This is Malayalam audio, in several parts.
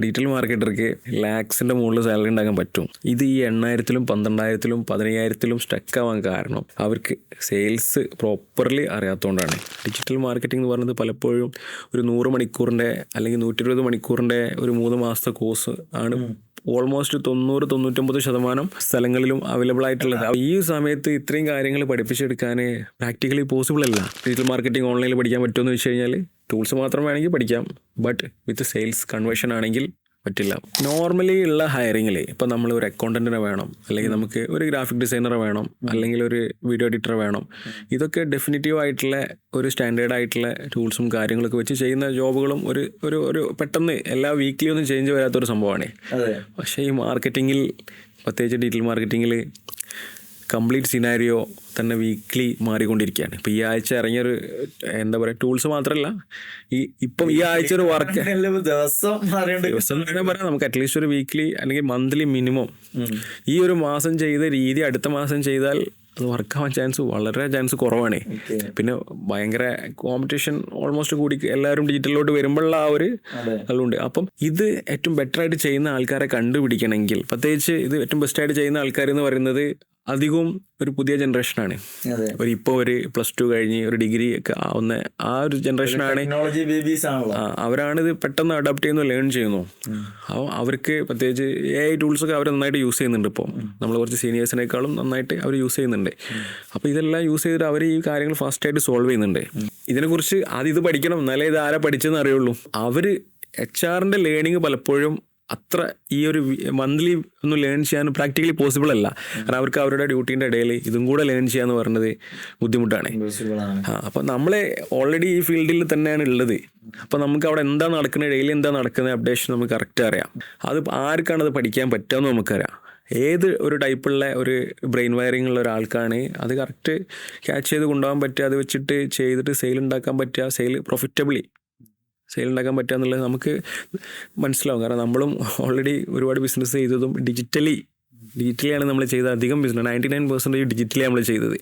ഡിജിറ്റൽ മാർക്കറ്റർക്ക് ലാക്സിൻ്റെ മുകളിൽ സാലറി ഉണ്ടാക്കാൻ പറ്റും. ഇത് ഈ 8,000-ലും 12,000-ലും 15,000-ലും സ്റ്റക്ക് ആവാൻ കാരണം അവർക്ക് സെയിൽസ് പ്രോപ്പർലി അറിയാത്തതുകൊണ്ടാണ്. ഡിജിറ്റൽ മാർക്കറ്റിംഗ് എന്ന് പറയുന്നത് പലപ്പോഴും ഒരു 100 മണിക്കൂറിൻ്റെ അല്ലെങ്കിൽ 120 മണിക്കൂറിൻ്റെ ഒരു 3 മാസത്തെ കോഴ്സ് ആണ് ഓൾമോസ്റ്റ് 90-99% സ്ഥലങ്ങളിലും അവൈലബിൾ ആയിട്ടുള്ളത്. ഈ സമയത്ത് ഇത്രയും കാര്യങ്ങൾ പഠിപ്പിച്ചെടുക്കാൻ പ്രാക്ടിക്കലി പോസിബിൾ അല്ല. ഡിജിറ്റൽ മാർക്കറ്റിംഗ് ഓൺലൈനിൽ പഠിക്കാൻ പറ്റുമെന്ന് വെച്ച് കഴിഞ്ഞാൽ ടൂൾസ് മാത്രം വേണമെങ്കിൽ പഠിക്കാം, ബട്ട് വിത്ത് സെയിൽസ് കൺവേർഷൻ ആണെങ്കിൽ പറ്റില്ല. നോർമലി ഉള്ള ഹയറിങ്ങിൽ ഇപ്പം നമ്മൾ ഒരു അക്കൗണ്ടൻറ്റിനെ വേണം, അല്ലെങ്കിൽ നമുക്ക് ഒരു ഗ്രാഫിക് ഡിസൈനറെ വേണം, അല്ലെങ്കിൽ ഒരു വീഡിയോ എഡിറ്ററെ വേണം. ഇതൊക്കെ ഡെഫിനിറ്റീവ് ആയിട്ടുള്ള ഒരു സ്റ്റാൻഡേർഡ് ആയിട്ടുള്ള ടൂൾസും കാര്യങ്ങളൊക്കെ വെച്ച് ചെയ്യുന്ന ജോബുകളും ഒരു പെട്ടെന്ന് എല്ലാ വീക്ക്ലി ഒന്നും ചേഞ്ച് വരാത്തൊരു സംഭവമാണ്. പക്ഷേ ഈ മാർക്കറ്റിങ്ങിൽ, പ്രത്യേകിച്ച് ഡിജിറ്റൽ മാർക്കറ്റിങ്ങിൽ കംപ്ലീറ്റ് സിനാരിയോ തന്നെ വീക്ക്ലി മാറിക്കൊണ്ടിരിക്കുകയാണ്. ഇപ്പം ഈ ആഴ്ച ഇറങ്ങിയൊരു എന്താ പറയുക, ടൂൾസ് മാത്രമല്ല, ഇപ്പം ഈ ആഴ്ച ഒരു വർക്ക് ദിവസം പറയാം, നമുക്ക് അറ്റ്ലീസ്റ്റ് ഒരു വീക്ക്ലി അല്ലെങ്കിൽ മന്ത്ലി മിനിമം ഈ ഒരു മാസം ചെയ്ത രീതി അടുത്ത മാസം ചെയ്താൽ അത് വർക്കാവാൻ വളരെ ചാൻസ് കുറവാണ്. പിന്നെ ഭയങ്കര കോമ്പറ്റീഷൻ ഓൾമോസ്റ്റ് കൂടി എല്ലാവരും ഡിജിറ്റലിലോട്ട് വരുമ്പോഴുള്ള ആ ഒരു അതുകൊണ്ട് അപ്പം ഇത് ഏറ്റവും ബെറ്റർ ആയിട്ട് ചെയ്യുന്ന ആൾക്കാരെ കണ്ടുപിടിക്കണമെങ്കിൽ, പ്രത്യേകിച്ച് ഇത് ഏറ്റവും ബെസ്റ്റായിട്ട് ചെയ്യുന്ന ആൾക്കാർ എന്ന് പറയുന്നത് അധികവും ഒരു പുതിയ ജനറേഷനാണ്. ഇപ്പോൾ ഒരു +2 കഴിഞ്ഞ് ഒരു ഡിഗ്രി ഒക്കെ ആവുന്ന ആ ഒരു ജനറേഷനാണ്. അവരാണ് ഇത് പെട്ടെന്ന് അഡാപ്റ്റ് ചെയ്യുന്നു, ലേൺ ചെയ്യുന്നു. അപ്പോൾ അവർക്ക് പ്രത്യേകിച്ച് AI ടൂൾസൊക്കെ അവർ നന്നായിട്ട് യൂസ് ചെയ്യുന്നുണ്ട്. ഇപ്പോൾ നമ്മൾ കുറച്ച് സീനിയേഴ്സിനേക്കാളും നന്നായിട്ട് അവർ യൂസ് ചെയ്യുന്നുണ്ട്. അപ്പോൾ ഇതെല്ലാം യൂസ് ചെയ്തിട്ട് അവർ ഈ കാര്യങ്ങൾ ഫാസ്റ്റായിട്ട് സോൾവ് ചെയ്യുന്നുണ്ട്. ഇതിനെക്കുറിച്ച് ആദ്യം ഇത് പഠിക്കണം, എന്നാലേ ഇത് ആരാ പഠിച്ചതെന്ന് അറിയുള്ളൂ. അവർ HR-ൻ്റെ ലേണിങ് പലപ്പോഴും അത്ര ഈ ഒരു മന്ത്ലി ഒന്നും ലേൺ ചെയ്യാൻ പ്രാക്ടിക്കലി പോസിബിൾ അല്ല. കാരണം അവർക്ക് അവരുടെ ഡ്യൂട്ടീൻ്റെ ഇടയിൽ ഇതും കൂടെ ലേൺ ചെയ്യാന്ന് പറയുന്നത് ബുദ്ധിമുട്ടാണ്. അപ്പം നമ്മളെ ഓൾറെഡി ഈ ഫീൽഡിൽ തന്നെയാണ് ഉള്ളത്. അപ്പം നമുക്ക് അവിടെ എന്താ നടക്കുന്നത്, ഡെയിലി എന്താ നടക്കുന്നത്, അപ്ഡേഷൻ നമുക്ക് കറക്റ്റ് അറിയാം. അത് ആർക്കാണത് പഠിക്കാൻ പറ്റുമെന്ന് നമുക്കറിയാം. ഏത് ഒരു ടൈപ്പുള്ള ഒരു ബ്രെയിൻ വയറിംഗ് ഉള്ള ഒരാൾക്കാണ് അത് കറക്റ്റ് ക്യാച്ച് ചെയ്ത് കൊണ്ടുപോകാൻ പറ്റുക, അത് വെച്ചിട്ട് ചെയ്തിട്ട് സെയിൽ ഉണ്ടാക്കാൻ പറ്റുക, സെയിൽ പ്രോഫിറ്റബിളി സെയിൽ ഉണ്ടാക്കാൻ പറ്റുക എന്നുള്ളത് നമുക്ക് മനസ്സിലാവും. കാരണം നമ്മളും ഓൾറെഡി ഒരുപാട് ബിസിനസ് ചെയ്തതും ഡിജിറ്റലിയാണ് നമ്മൾ ചെയ്തത്. അധികം ബിസിനസ് 99% ഡിജിറ്റലി നമ്മൾ ചെയ്തത്.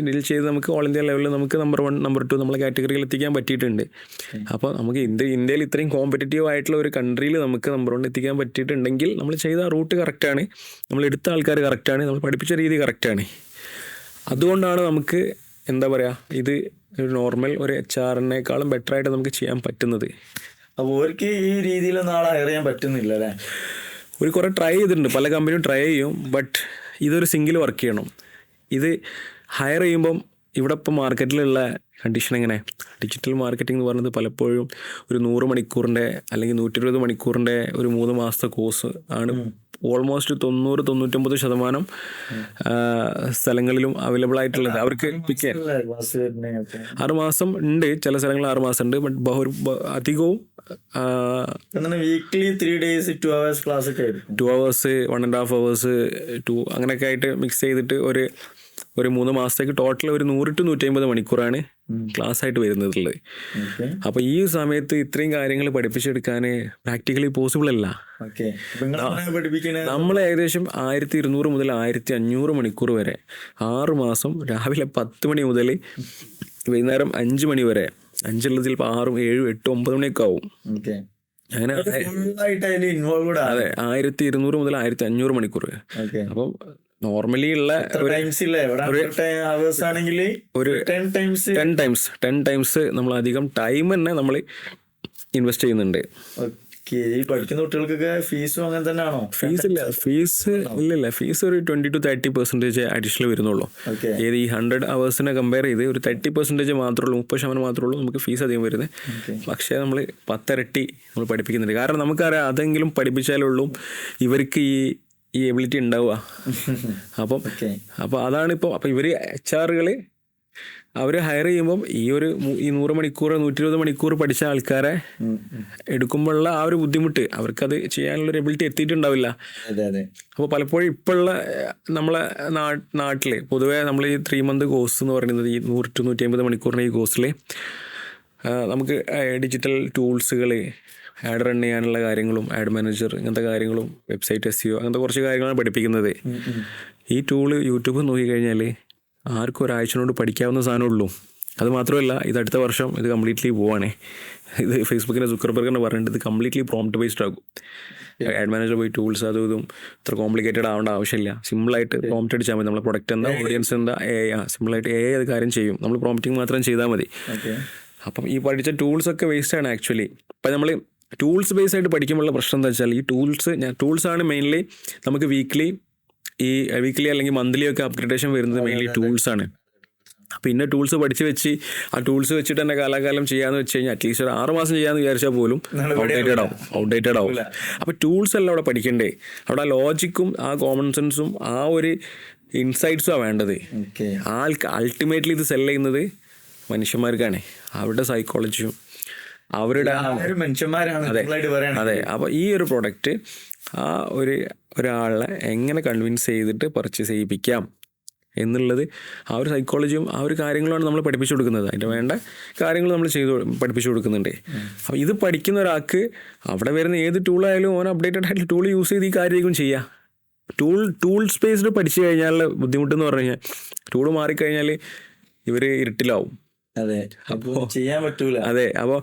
ഇതിൽ ചെയ്ത് നമുക്ക് ഓൾ ഇന്ത്യ ലെവലിൽ നമുക്ക് നമ്പർ 1 നമ്പർ 2 നമ്മളെ കാറ്റഗറിയിൽ എത്തിക്കാൻ പറ്റിയിട്ടുണ്ട്. അപ്പോൾ നമുക്ക് ഇന്ത്യയിൽ ഇത്രയും കോമ്പറ്റീറ്റീവ് ആയിട്ടുള്ള ഒരു കൺട്രിയിൽ നമുക്ക് നമ്പർ 1 എത്തിക്കാൻ പറ്റിയിട്ടുണ്ടെങ്കിൽ നമ്മൾ ചെയ്ത റൂട്ട് കറക്റ്റാണ്, നമ്മൾ എടുത്ത ആൾക്കാർ കറക്റ്റാണ്, നമ്മൾ പഠിപ്പിച്ച രീതി കറക്റ്റാണ്. അതുകൊണ്ടാണ് നമുക്ക് എന്താ പറയുക, ഇത് ഒരു നോർമൽ ഒരു HR-നേക്കാളും ബെറ്ററായിട്ട് നമുക്ക് ചെയ്യാൻ പറ്റുന്നത്. അപ്പോൾ അവർക്ക് ഈ രീതിയിൽ നാളെ ഹയർ ചെയ്യാൻ പറ്റുന്നില്ല അല്ലേ? ഒരു കുറേ ട്രൈ ചെയ്തിട്ടുണ്ട്, പല കമ്പനിയും ട്രൈ ചെയ്യും. ബട്ട് ഇതൊരു സിംഗിൾ വർക്ക് ചെയ്യണം. ഇത് ഹയർ ചെയ്യുമ്പം ഇവിടെ ഇപ്പം മാർക്കറ്റിലുള്ള കണ്ടീഷൻ എങ്ങനെ, ഡിജിറ്റൽ മാർക്കറ്റിംഗ് എന്ന് പറയുന്നത് പലപ്പോഴും ഒരു 100 മണിക്കൂറിൻ്റെ അല്ലെങ്കിൽ 120 മണിക്കൂറിൻ്റെ ഒരു 3 മാസത്തെ കോഴ്സ് ആണ് ഓൾമോസ്റ്റ് 90-99% സ്ഥലങ്ങളിലും അവൈലബിൾ ആയിട്ടുള്ളത്. അവർക്ക് പിക്ക് ചെയ്യാൻ 6 മാസം ഉണ്ട്, ചില സ്ഥലങ്ങളിൽ 6 മാസം ഉണ്ട്. ബട്ട് അധികവും വീക്ക്ലി 3 days 2 hours ക്ലാസ് ഒക്കെ 2 hours 1.5 hours 2 അങ്ങനെയൊക്കെ ആയിട്ട് മിക്സ് ചെയ്തിട്ട് ഒരു 3 മാസത്തേക്ക് ടോട്ടൽ ഒരു 100-150 മണിക്കൂറാണ് ക്ലാസ് ആയിട്ട് വരുന്നതുള്ളത്. അപ്പോൾ ഈ സമയത്ത് ഇത്രയും കാര്യങ്ങൾ പഠിപ്പിച്ചെടുക്കാൻ പ്രാക്ടിക്കലി പോസിബിൾ അല്ല. നമ്മൾ ഏകദേശം 1200 മുതൽ 1500 മണിക്കൂർ വരെ 6 മാസം രാവിലെ 10 മണി മുതൽ വൈകുന്നേരം 5 മണി വരെ, 5 ചിലപ്പോൾ 6, 7, 8, 9 മണിയൊക്കെ ആവും. അങ്ങനെ അതെ 1200 മുതൽ 1500 മണിക്കൂർ. അപ്പം നോർമലി ഉള്ള ഒരു 10 ടൈംസ് നമ്മൾ അധികം ടൈം തന്നെ നമ്മൾ ഇൻവെസ്റ്റ് ചെയ്യുന്നുണ്ട്. ഈ പഠിക്കുന്ന കുട്ടികൾക്കൊക്കെ ഫീസും അങ്ങനെ തന്നെയാണോ? ഇല്ല ഫീസ് ഒരു 20-30% അഡീഷണൽ വരുന്നുള്ളൂ. ഏത് ഈ 100 hours കമ്പയർ ചെയ്ത് ഒരു 30% മാത്രമേ ഉള്ളൂ, 30% മാത്രമേ ഉള്ളൂ നമുക്ക് ഫീസ് അധികം വരുന്നത്. പക്ഷേ നമ്മൾ 10 ഇരട്ടി നമ്മൾ പഠിപ്പിക്കുന്നുണ്ട്. കാരണം നമുക്കറിയാം അതെങ്കിലും പഠിപ്പിച്ചാലേ ഉള്ളൂ ഇവർക്ക് ഈ എബിലിറ്റി ഉണ്ടാവുക. അപ്പം അതാണിപ്പോൾ. അപ്പം ഇവർ HR-കൾ അവർ ഹയർ ചെയ്യുമ്പം ഈ 100 മണിക്കൂർ 120 മണിക്കൂർ പഠിച്ച ആൾക്കാരെ എടുക്കുമ്പോഴുള്ള ആ ഒരു ബുദ്ധിമുട്ട് അവർക്കത് ചെയ്യാനുള്ളൊരു എബിലിറ്റി എത്തിയിട്ടുണ്ടാവില്ല. അപ്പോൾ പലപ്പോഴും ഇപ്പോഴുള്ള നമ്മളെ നാട്ടിൽ പൊതുവേ നമ്മൾ ഈ 3 month കോഴ്സ് എന്ന് പറയുന്നത് ഈ 100-150 മണിക്കൂറിൻ്റെ ഈ കോഴ്സിൽ നമുക്ക് ഡിജിറ്റൽ ടൂൾസുകൾ, ആഡ് റൺ ചെയ്യാനുള്ള കാര്യങ്ങളും, ആഡ് മാനേജർ ഇങ്ങനത്തെ കാര്യങ്ങളും, വെബ്സൈറ്റ് SEO അങ്ങനത്തെ കുറച്ച് കാര്യങ്ങളാണ് പഠിപ്പിക്കുന്നത്. ഈ ടൂള് യൂട്യൂബ് നോക്കിക്കഴിഞ്ഞാൽ ആർക്കും ഒരാഴ്ച കൊണ്ട് പഠിക്കാവുന്ന സാധനമുള്ളൂ. അത് മാത്രമല്ല ഇത് അടുത്ത വർഷം ഇത് കംപ്ലീറ്റ്ലി പോവാണേ. ഇത് ഫേസ്ബുക്കിൻ്റെ സുക്കർബർഗിനെ പറഞ്ഞിട്ട് ഇത് കംപ്ലീറ്റ്ലി പ്രോംപ്റ്റ് ബേസ്ഡ് ആകും. ആഡ് മാനേജർ പോയി ടൂൾസ് അതും ഇതും ഇത്ര കോംപ്ലിക്കേറ്റഡ് ആവേണ്ട ആവശ്യമില്ല. സിമ്പിളായിട്ട് പ്രോംപ്റ്റ് അടിച്ചാൽ മതി. നമ്മളെ പ്രൊഡക്റ്റ് എന്താ, ഓഡിയൻസ് എന്താ, സിമ്പിളായിട്ട് അത് കാര്യം ചെയ്യും. നമ്മൾ പ്രോംപ്റ്റിങ് മാത്രം ചെയ്താൽ മതി. അപ്പം ഈ പഠിച്ച ടൂൾസൊക്കെ വേസ്റ്റാണ് ആക്ച്വലി. അപ്പം നമ്മൾ ടൂൾസ് ബേസ് ആയിട്ട് പഠിക്കുമ്പോഴുള്ള പ്രശ്നം എന്താ വെച്ചാൽ ഈ ടൂൾസാണ് മെയിൻലി നമുക്ക് വീക്ക്ലി അല്ലെങ്കിൽ മന്ത്ലി ഒക്കെ അപ്ഗ്രേഡേഷൻ വരുന്നത് മെയിൻലി ടൂൾസാണ്. പിന്നെ ടൂൾസ് പഠിച്ച് വെച്ച് ആ ടൂൾസ് വെച്ചിട്ട് തന്നെ കാലാകാലം ചെയ്യാന്ന് വെച്ച് കഴിഞ്ഞാൽ അറ്റ്ലീസ്റ്റ് ഒരു 6 മാസം ചെയ്യാന്ന് വിചാരിച്ചാൽ പോലും ഔട്ട്ഡേറ്റഡ് ആവും. അപ്പോൾ ടൂൾസ് അല്ല അവിടെ പഠിക്കണ്ടേ, അവിടെ ലോജിക്കും ആ കോമൺ സെൻസും ആ ഒരു ഇൻസൈറ്റ്സും വേണ്ടത്. അൾട്ടിമേറ്റ്ലി ഇത് സെല് ചെയ്യുന്നത് മനുഷ്യന്മാർക്കാണ്, അവരുടെ സൈക്കോളജിയും അവരുടെ മനുഷ്യന്മാരാണ്. അതെ. അപ്പോൾ ഈ ഒരു പ്രൊഡക്റ്റ് ആ ഒരാളെ എങ്ങനെ കൺവിൻസ് ചെയ്തിട്ട് പർച്ചേസ് ചെയ്യിപ്പിക്കാം എന്നുള്ളത് ആ ഒരു സൈക്കോളജിയും ആ ഒരു കാര്യങ്ങളുമാണ് നമ്മൾ പഠിപ്പിച്ചു കൊടുക്കുന്നത്. അതിൻ്റെ വേണ്ട കാര്യങ്ങൾ നമ്മൾ പഠിപ്പിച്ചു കൊടുക്കുന്നുണ്ട്. അപ്പോൾ ഇത് പഠിക്കുന്ന ഒരാൾക്ക് അവിടെ വരുന്ന ഏത് ടൂളായാലും ഓൻ അപ്ഡേറ്റഡ് ആയിട്ടുള്ള ടൂൾ യൂസ് ചെയ്ത് ഈ കാര്യമായിരിക്കും ചെയ്യുക. ടൂൾ സ്പേസ്ഡ് പഠിച്ചു കഴിഞ്ഞാലുള്ള ബുദ്ധിമുട്ടെന്ന് പറഞ്ഞു കഴിഞ്ഞാൽ ടൂൾ മാറിക്കഴിഞ്ഞാൽ ഇവർ ഇരുട്ടിലാവും. അതെ, അപ്പോൾ ചെയ്യാൻ പറ്റൂല. അതെ. അപ്പോൾ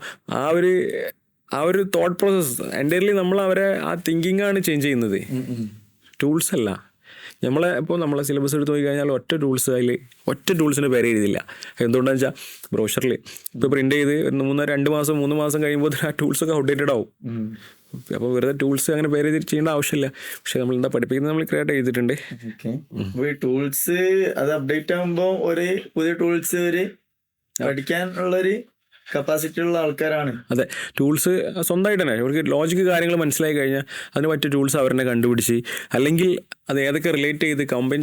ആ ഒരു തോട്ട് പ്രോസസ്സ് എൻ്റയർലി നമ്മൾ അവരെ ആ തിങ്കിങ് ആണ് ചേഞ്ച് ചെയ്യുന്നത്, ടൂൾസ് അല്ല. നമ്മളെ സിലബസ് എടുത്ത് നോക്കി കഴിഞ്ഞാൽ ഒറ്റ ടൂൾസിൻ്റെ പേര് എഴുതില്ല. എന്തുകൊണ്ടാണെന്ന് വെച്ചാൽ ബ്രോഷറിൽ ഇപ്പോൾ പ്രിൻ്റ് ചെയ്ത് 2 മാസം 3 മാസം കഴിയുമ്പോൾ ആ ടൂൾസൊക്കെ ഔട്ട്ഡേറ്റഡ് ആവും. അപ്പോൾ വെറുതെ ടൂൾസ് അങ്ങനെ പേര് ചെയ്യേണ്ട ആവശ്യമില്ല. പക്ഷെ നമ്മൾ എന്താ പഠിപ്പിക്കുന്നത് നമ്മൾ ക്രിയേറ്റ് ചെയ്തിട്ടുണ്ട്. ടൂൾസ് അത് അപ്ഡേറ്റ് ആകുമ്പോൾ ഒരു പുതിയ ടൂൾസ് പഠിക്കാനുള്ളൊരു കപ്പാസിറ്റി ഉള്ള ആൾക്കാരാണ്. അതെ, ടൂൾസ് സ്വന്തമായിട്ട് തന്നെ അവർക്ക് ലോജിക്ക് കാര്യങ്ങൾ മനസ്സിലായി കഴിഞ്ഞാൽ അതിന് പറ്റിയ ടൂൾസ് അവർ തന്നെ കണ്ടുപിടിച്ച്, അല്ലെങ്കിൽ അത് ഏതൊക്കെ റിലേറ്റ് ചെയ്ത് കമ്പൈൻ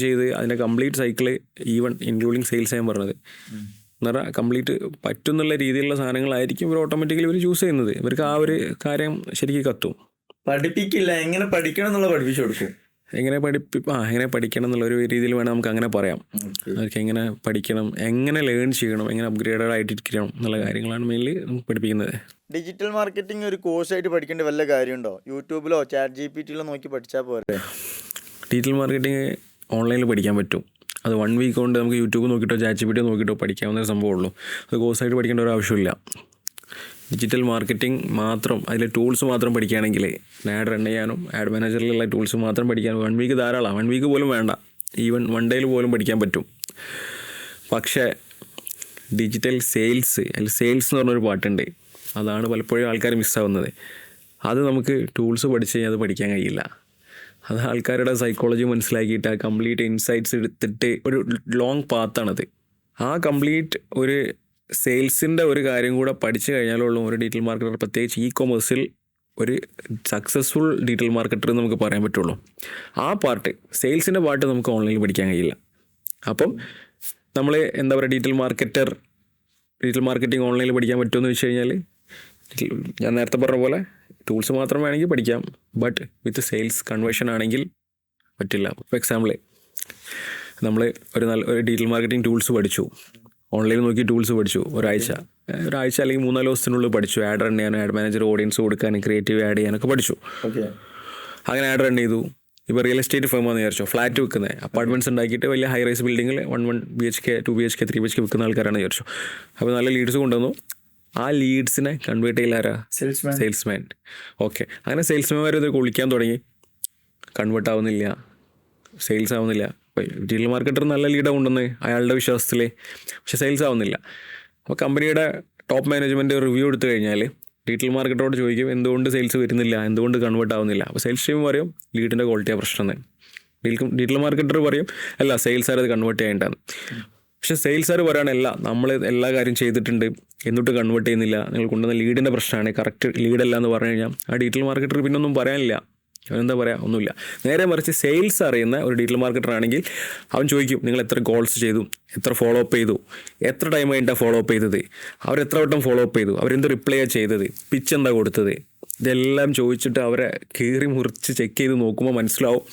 ചെയ്ത് അതിൻ്റെ complete cycle even including sales ഞാൻ പറഞ്ഞത് എന്ന് പറഞ്ഞാൽ കംപ്ലീറ്റ് പറ്റുന്നുള്ള രീതിയിലുള്ള സാധനങ്ങളായിരിക്കും ഇവർ ഓട്ടോമാറ്റിക്കലി ഇവർ ചൂസ് ചെയ്യുന്നത്. ഇവർക്ക് ആ ഒരു കാര്യം ശരിക്കും കത്തും. പഠിപ്പിക്കില്ല, എങ്ങനെ പഠിക്കണം എന്നുള്ള പഠിപ്പിച്ചു കൊടുക്കും. എങ്ങനെ പഠിക്കണം എന്നുള്ളൊരു രീതിയിൽ വേണം നമുക്ക് അങ്ങനെ പറയാം. അവർക്ക് എങ്ങനെ പഠിക്കണം, എങ്ങനെ ലേൺ ചെയ്യണം, എങ്ങനെ അപ്ഗ്രേഡഡ് ആയിട്ടിരിക്കണം എന്നുള്ള കാര്യങ്ങളാണ് മെയിൻലി നമുക്ക് പഠിപ്പിക്കുന്നത്. ഡിജിറ്റൽ മാർക്കറ്റിംഗ് ഒരു കോഴ്സായിട്ട് പഠിക്കേണ്ട വല്ല കാര്യമുണ്ടോ? യൂട്യൂബിലോ ChatGPT നോക്കി പഠിച്ചാൽ പോരെ? ഡിജിറ്റൽ മാർക്കറ്റിംഗ് ഓൺലൈനിൽ പഠിക്കാൻ പറ്റും. അത് 1 വീക്ക് കൊണ്ട് നമുക്ക് യൂട്യൂബ് നോക്കിയിട്ടോ ChatGPT നോക്കിയിട്ടോ പഠിക്കാവുന്ന ഒരു സംഭവമുള്ളൂ. അത് കോഴ്സായിട്ട് പഠിക്കേണ്ട ഒരു ആവശ്യമില്ല. ഡിജിറ്റൽ മാർക്കറ്റിംഗ് മാത്രം, അതിലെ ടൂൾസ് മാത്രം പഠിക്കുകയാണെങ്കിൽ ആഡ് റൺ ചെയ്യാനും ആഡ് മാനേജറിലുള്ള ടൂൾസ് മാത്രം പഠിക്കാനും 1 വീക്ക് ധാരാളം. 1 വീക്ക് പോലും വേണ്ട, ഈവൻ 1 ഡേയിൽ പോലും പഠിക്കാൻ പറ്റും. പക്ഷേ ഡിജിറ്റൽ സെയിൽസ് എന്ന് പറഞ്ഞൊരു പാട്ടുണ്ട്, അതാണ് പലപ്പോഴും ആൾക്കാർ മിസ്സാവുന്നത്. അത് നമുക്ക് ടൂൾസ് പഠിച്ച് കഴിഞ്ഞാൽ അത് പഠിക്കാൻ കഴിയില്ല. അത് ആൾക്കാരുടെ സൈക്കോളജി മനസ്സിലാക്കിയിട്ട് ആ കംപ്ലീറ്റ് ഇൻസൈറ്റ്സ് എടുത്തിട്ട് ഒരു ലോങ് പാത്താണത്. ആ കംപ്ലീറ്റ് ഒരു സെയിൽസിൻ്റെ ഒരു കാര്യം കൂടെ പഠിച്ചു കഴിഞ്ഞാലുള്ളൂ ഒരു ഡിജിറ്റൽ മാർക്കറ്റർ, പ്രത്യേകിച്ച് ഇ-കൊമേഴ്സിൽ ഒരു സക്സസ്ഫുൾ ഡിജിറ്റൽ മാർക്കറ്റർ എന്ന് നമുക്ക് പറയാൻ പറ്റുള്ളൂ. ആ പാർട്ട്, സെയിൽസിൻ്റെ പാർട്ട് നമുക്ക് ഓൺലൈനിൽ പഠിക്കാൻ കഴിയില്ല. അപ്പം നമ്മൾ എന്താ പറയുക, ഡിജിറ്റൽ മാർക്കറ്റിംഗ് ഓൺലൈനിൽ പഠിക്കാൻ പറ്റുമെന്ന് വെച്ച് കഴിഞ്ഞാൽ ഞാൻ നേരത്തെ പറഞ്ഞ പോലെ ടൂൾസ് മാത്രം വേണമെങ്കിൽ പഠിക്കാം. ബട്ട് വിത്ത് സെയിൽസ് കൺവേർഷൻ ആണെങ്കിൽ പറ്റില്ല. ഫോർ എക്സാമ്പിൾ, നമ്മൾ ഒരു ഡിജിറ്റൽ മാർക്കറ്റിംഗ് ടൂൾസ് പഠിച്ചു, ഓൺലൈനിൽ നോക്കി ടൂൾസ് പഠിച്ചു, ഒരാഴ്ച അല്ലെങ്കിൽ 3-4 ദിവസത്തിനുള്ളിൽ പഠിച്ചു. ആഡ് റൺ ചെയ്യാനും ആഡ് മാനേജർ ഓഡിയൻസ് കൊടുക്കാനും ക്രിയേറ്റീവ് ആഡ് ചെയ്യാനൊക്കെ പഠിച്ചു. അങ്ങനെ ആഡ് റൺ ചെയ്തു. ഇപ്പോൾ റിയൽ എസ്റ്റേറ്റ് ഫേമാണെന്ന് വിചാരിച്ചോ, ഫ്ലാറ്റ് വിൽക്കുന്നത്, അപ്പാർട്ട്മെൻറ്റ്സ് ഉണ്ടാക്കിയിട്ട് വലിയ ഹൈ റൈസ് ബിൽഡിങ്ങിൽ 1 BHK 2 BHK 3 BHK വിൽക്കുന്ന ആൾക്കാരാണെന്ന് വിചാരിച്ചു. അപ്പോൾ നല്ല ലീഡ്സ് കൊണ്ടുവന്നു. ആ ലീഡ്സിനെ കൺവേർട്ട് ചെയ്യില്ലാരാ? സെയിൽസ്മാൻ. ഓക്കെ, അങ്ങനെ സെയിൽസ്മാൻമാർ ഇത് വിളിക്കാൻ തുടങ്ങി, കൺവേർട്ട് ആവുന്നില്ല, സെയിൽസ് ആവുന്നില്ല. ഡിജിറ്റൽ മാർക്കറ്റർ നല്ല ലീഡാണ് കൊണ്ടുവന്ന് അയാളുടെ വിശ്വാസത്തിൽ, പക്ഷെ സെയിൽസ് ആവുന്നില്ല. അപ്പോൾ കമ്പനിയുടെ ടോപ്പ് മാനേജ്മെൻറ്റ് റിവ്യൂ എടുത്തു കഴിഞ്ഞാൽ ഡിജിറ്റൽ മാർക്കറ്ററോട് ചോദിക്കും എന്തുകൊണ്ട് സെയിൽസ് വരുന്നില്ല, എന്തുകൊണ്ട് കൺവേർട്ട് ആവുന്നില്ല. അപ്പോൾ സെയിൽസ് ടീം പറയും ലീഡിൻ്റെ ക്വാളിറ്റിയാണ് പ്രശ്നം. ഡിജിറ്റൽ മാർക്കറ്റർ പറയും അല്ല സെയിൽസ് ആർ അത് കൺവേർട്ട് ചെയ്യേണ്ടതാണ്. പക്ഷേ സെയിൽസ് ആർ പറയുകയാണല്ല, നമ്മൾ എല്ലാ കാര്യം ചെയ്തിട്ടുണ്ട് എന്നിട്ട് കൺവേർട്ട് ചെയ്യുന്നില്ല, നിങ്ങൾ കൊണ്ടുവന്ന ലീഡിൻ്റെ പ്രശ്നമാണ്, കറക്റ്റ് ലീഡല്ല എന്ന് പറഞ്ഞു കഴിഞ്ഞാൽ ആ ഡിജിറ്റൽ മാർക്കറ്റർ പിന്നെ ഒന്നും പറയാനില്ല. എന്താ പറയുക, ഒന്നുമില്ല. നേരെ മറിച്ച് സെയിൽസ് അറിയുന്ന ഒരു ഡിജിറ്റൽ മാർക്കറ്റർ ആണെങ്കിൽ അവൻ ചോദിക്കും നിങ്ങൾ എത്ര ഗോൾസ് ചെയ്തു, എത്ര ഫോളോ അപ്പ് ചെയ്തു, എത്ര ടൈം കഴിഞ്ഞിട്ടാണ് ഫോളോ അപ്പ് ചെയ്തത്, അവരെത്ര വട്ടം ഫോളോ അപ്പ് ചെയ്തു, അവരെന്ത് റിപ്ലൈയാണ് ചെയ്തത്, പിച്ച് എന്താ കൊടുത്തത്, ഇതെല്ലാം ചോദിച്ചിട്ട് അവരെ കീറി മുറിച്ച് ചെക്ക് ചെയ്ത് നോക്കുമ്പോൾ മനസ്സിലാവും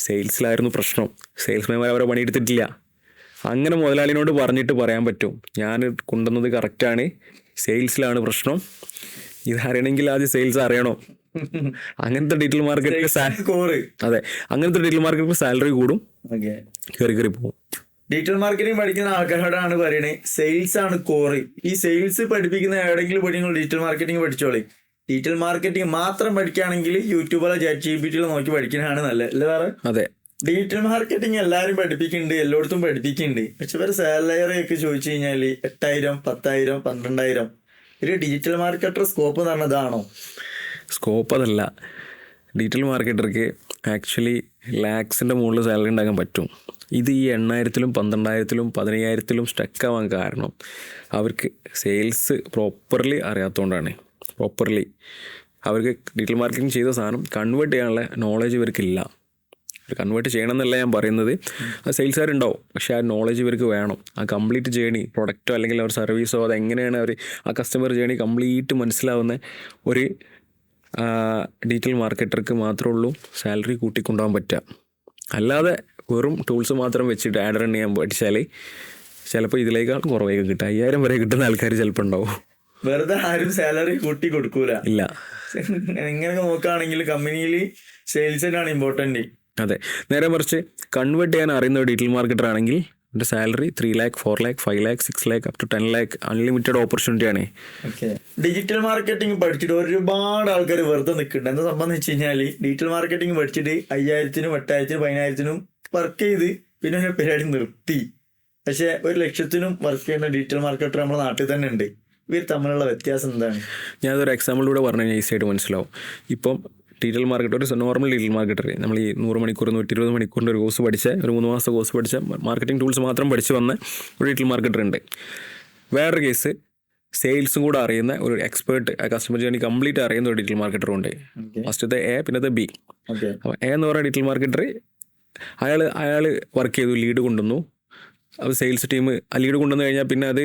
സെയിൽസിലായിരുന്നു പ്രശ്നം, സെയിൽസ്മാൻമാർ അവരെ പണിയെടുത്തിട്ടില്ല. അങ്ങനെ മുതലാളിനോട് പറഞ്ഞിട്ട് പറയാൻ പറ്റും ഞാൻ കൊണ്ടുവന്നത് കറക്റ്റാണ്, സെയിൽസിലാണ് പ്രശ്നം, ഇതറിയണമെങ്കിൽ ആദ്യം സെയിൽസ് അറിയണോ. അങ്ങനത്തെ ഡിജിറ്റൽ മാർക്കറ്റിൽ അതെ, അങ്ങനത്തെ ഡിജിറ്റൽ മാർക്കറ്റിൽ സാലറി കൂടും, കയറി പോകും. ഡിജിറ്റൽ മാർക്കറ്റിംഗ് പഠിക്കുന്ന ആൾക്കാരോടാണ് പറയണത് സെയിൽസ് ആണ് കോറ്. ഈ സെയിൽസ് പഠിപ്പിക്കുന്ന എവിടെയെങ്കിലും പോയി നിങ്ങൾ ഡിജിറ്റൽ മാർക്കറ്റിംഗ് പഠിച്ചോളി. ഡിജിറ്റൽ മാർക്കറ്റിംഗ് മാത്രം പഠിക്കുകയാണെങ്കിൽ യൂട്യൂബിലോ ChatGPT നോക്കി പഠിക്കുന്നതാണ് നല്ലത് അല്ലേ വേറെ? അതെ, ഡിജിറ്റൽ മാർക്കറ്റിംഗ് എല്ലാവരും പഠിപ്പിക്കുന്നുണ്ട്, എല്ലായിടത്തും പഠിപ്പിക്കുന്നുണ്ട്. പക്ഷെ ഇവരെ സാലറി ഒക്കെ ചോദിച്ചു കഴിഞ്ഞാൽ 8,000, 10,000, 12,000. ഒരു ഡിജിറ്റൽ മാർക്കറ്റർ സ്കോപ്പ് എന്ന് പറഞ്ഞതാണോ? സ്കോപ്പ് അതല്ല. ഡിജിറ്റൽ മാർക്കറ്റർക്ക് ആക്ച്വലി ലാക്സിൻ്റെ മുകളിൽ സാലറി ഉണ്ടാക്കാൻ പറ്റും. ഇത് ഈ 8,000-ലും 12,000-ലും 15,000-ലും സ്റ്റക്കാവാൻ കാരണം അവർക്ക് സെയിൽസ് പ്രോപ്പർലി അറിയാത്തതുകൊണ്ടാണ്. അവർക്ക് ഡിജിറ്റൽ മാർക്കറ്റിംഗ് ചെയ്ത സാധനം കൺവേർട്ട് ചെയ്യാനുള്ള നോളജ് ഇവർക്കില്ല. കൺവേർട്ട് ചെയ്യണമെന്നല്ല ഞാൻ പറയുന്നത്, അത് സെയിൽസുകാരുണ്ടാവും, പക്ഷേ ആ നോളജ് ഇവർക്ക് വേണം. ആ കംപ്ലീറ്റ് ജേണി, പ്രൊഡക്റ്റോ അല്ലെങ്കിൽ അവർ സർവീസോ അതെങ്ങനെയാണ് അവർ ആ കസ്റ്റമർ ജേണി കംപ്ലീറ്റ് മനസ്സിലാവുന്ന ഒരു ഡിജിറ്റൽ മാർക്കറ്റർക്ക് മാത്രമേ ഉള്ളൂ സാലറി കൂട്ടിക്കൊണ്ടുപോകാൻ പറ്റുക. അല്ലാതെ വെറും ടൂൾസ് മാത്രം വെച്ചിട്ട് ആഡ് റൺ ചെയ്യാൻ പഠിച്ചാൽ ചിലപ്പോൾ ഇതിലേക്കാൾ കുറവായിരിക്കും കിട്ടുക. 5,000 വരെ കിട്ടുന്ന ആൾക്കാർ ചിലപ്പോൾ ഉണ്ടാവും. വെറുതെ ആരും സാലറി കൂട്ടി കൊടുക്കൂല. ഇല്ല, ഇങ്ങനെയൊക്കെ നോക്കുകയാണെങ്കിൽ കമ്പനിയിൽ സെയിൽസിനാണ് ഇമ്പോർട്ടൻറ്റ്. അതെ, നേരെ മറിച്ച് കൺവേർട്ട് ചെയ്യാൻ അറിയുന്ന ഒരു ഡിജിറ്റൽ മാർക്കറ്റർ ആണെങ്കിൽ എൻ്റെ salary 3 lakh, 4 lakh, 5 lakh, 6 lakh, up to 10 lakh unlimited opportunity ആണ്. ഓക്കെ, ഡിജിറ്റൽ മാർക്കറ്റിംഗ് പഠിച്ചിട്ട് ഒരുപാട് ആൾക്കാർ വെറുതെ നിൽക്കുന്നുണ്ട്. എന്താ സംഭവം എന്ന് വെച്ച് കഴിഞ്ഞാൽ ഡിജിറ്റൽ മാർക്കറ്റിംഗ് പഠിച്ചിട്ട് 5,000-നും 8,000-നും 15,000-നും വർക്ക് ചെയ്ത് പിന്നെ ഒരു പരിപാടി നിർത്തി. പക്ഷെ 1,00,000-നും വർക്ക് ചെയ്യുന്ന ഡിജിറ്റൽ മാർക്കറ്റർ നമ്മുടെ നാട്ടിൽ തന്നെ ഉണ്ട്. ഇവർ തമ്മിലുള്ള വ്യത്യാസം എന്താണ്? ഞാനതൊരു എക്സാമ്പിളിലൂടെ പറഞ്ഞു കഴിഞ്ഞാൽ ഈസി ആയിട്ട് മനസ്സിലാവും. ഇപ്പം ഡിജിറ്റൽ മാർക്കറ്റർ, ഒരു നോർമൽ ഡിജിറ്റൽ മാർക്കറ്റർ, നമ്മൾ ഈ 100 മണിക്കൂർ 120 മണിക്കൂറിൻ്റെ ഒരു കോഴ്സ് പഠിച്ച, ഒരു 3 മാസത്തെ കോഴ്സ് പഠിച്ച, മാർക്കറ്റിംഗ് ടൂൾസ് മാത്രം പഠിച്ച് വന്ന ഒരു ഡിജിറ്റൽ മാർക്കറ്റർ ഉണ്ട്. വേറൊരു കേസ് സെയിൽസും കൂടെ അറിയുന്ന ഒരു എക്സ്പേർട്ട്, കസ്റ്റമർ ജേണി കംപ്ലീറ്റ് അറിയുന്ന ഒരു ഡിജിറ്റൽ മാർക്കറ്ററും ഉണ്ട്. ഫസ്റ്റത്തെ എ, പിന്നത്തെ ബി. അപ്പോൾ എ എന്ന് പറയുന്ന ഡിജിറ്റൽ മാർക്കറ്റർ അയാൾ വർക്ക് ചെയ്തു, ലീഡ് കൊണ്ടുവന്നു. അത് സെയിൽസ് ടീം ആ ലീഡ് കൊണ്ടുവന്നു കഴിഞ്ഞാൽ പിന്നെ അത്